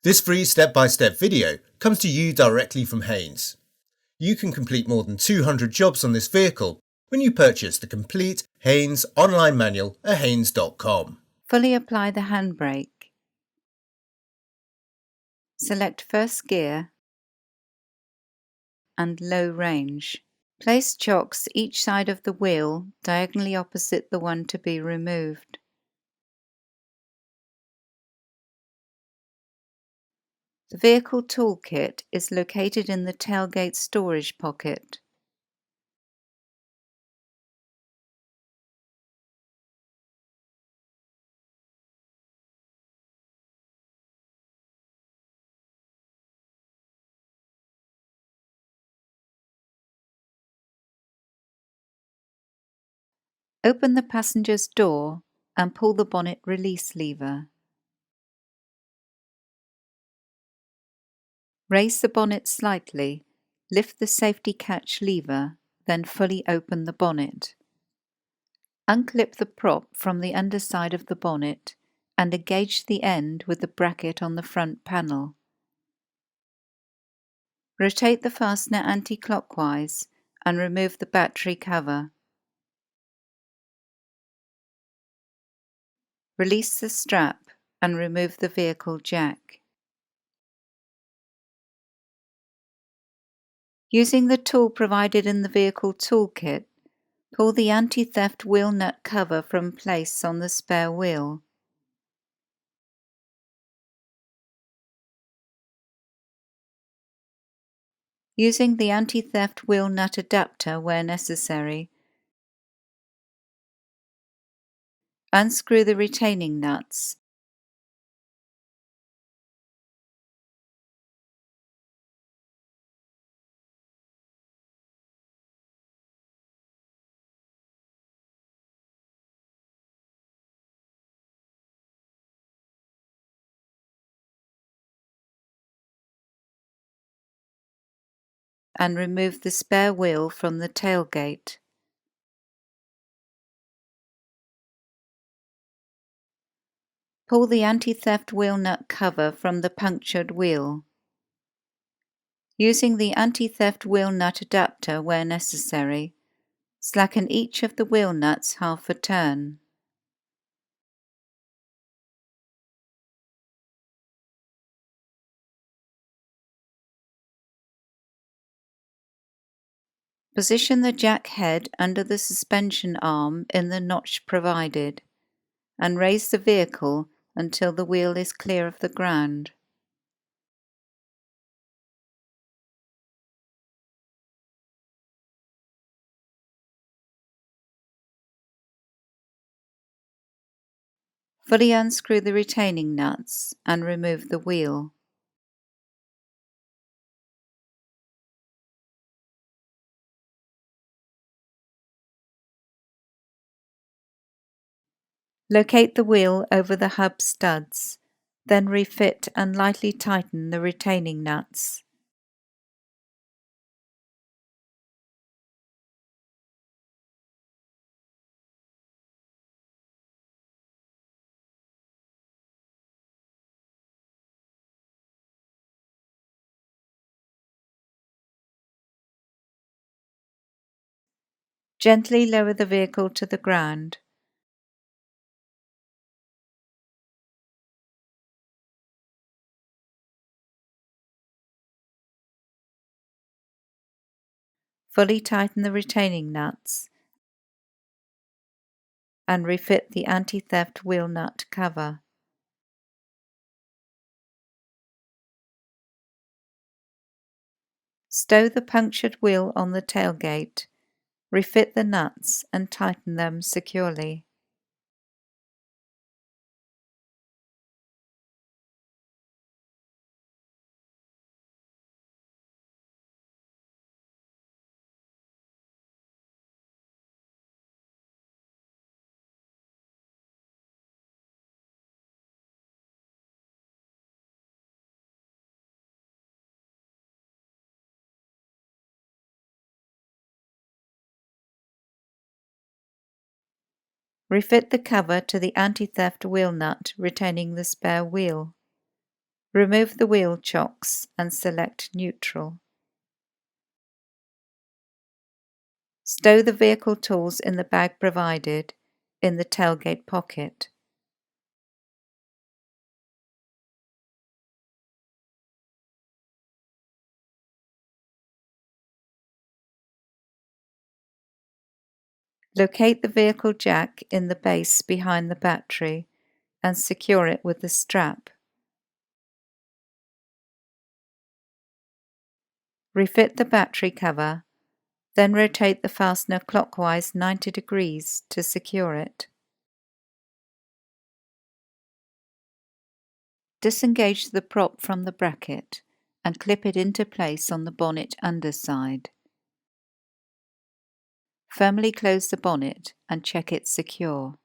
This free step-by-step video comes to you directly from Haynes. You can complete more than 200 jobs on this vehicle when you purchase the complete Haynes online manual at haynes.com. Fully apply the handbrake. Select first gear and low range. Place chocks each side of the wheel diagonally opposite the one to be removed. The vehicle toolkit is located in the tailgate storage pocket. Open the passenger's door and pull the bonnet release lever. Raise the bonnet slightly, lift the safety catch lever, then fully open the bonnet. Unclip the prop from the underside of the bonnet and engage the end with the bracket on the front panel. Rotate the fastener anti-clockwise and remove the battery cover. Release the strap and remove the vehicle jack. Using the tool provided in the vehicle toolkit, pull the anti-theft wheel nut cover from place on the spare wheel. Using the anti-theft wheel nut adapter where necessary, unscrew the retaining nuts. And remove the spare wheel from the tailgate. Pull the anti-theft wheel nut cover from the punctured wheel. Using the anti-theft wheel nut adapter where necessary, slacken each of the wheel nuts half a turn. Position the jack head under the suspension arm in the notch provided, and raise the vehicle until the wheel is clear of the ground. Fully unscrew the retaining nuts and remove the wheel. Locate the wheel over the hub studs, then refit and lightly tighten the retaining nuts. Gently lower the vehicle to the ground. Fully tighten the retaining nuts and refit the anti-theft wheel nut cover. Stow the punctured wheel on the tailgate, refit the nuts and tighten them securely. Refit the cover to the anti-theft wheel nut retaining the spare wheel. Remove the wheel chocks and select neutral. Stow the vehicle tools in the bag provided in the tailgate pocket. Locate the vehicle jack in the base behind the battery and secure it with the strap. Refit the battery cover, then rotate the fastener clockwise 90 degrees to secure it. Disengage the prop from the bracket and clip it into place on the bonnet underside. Firmly close the bonnet and check it's secure.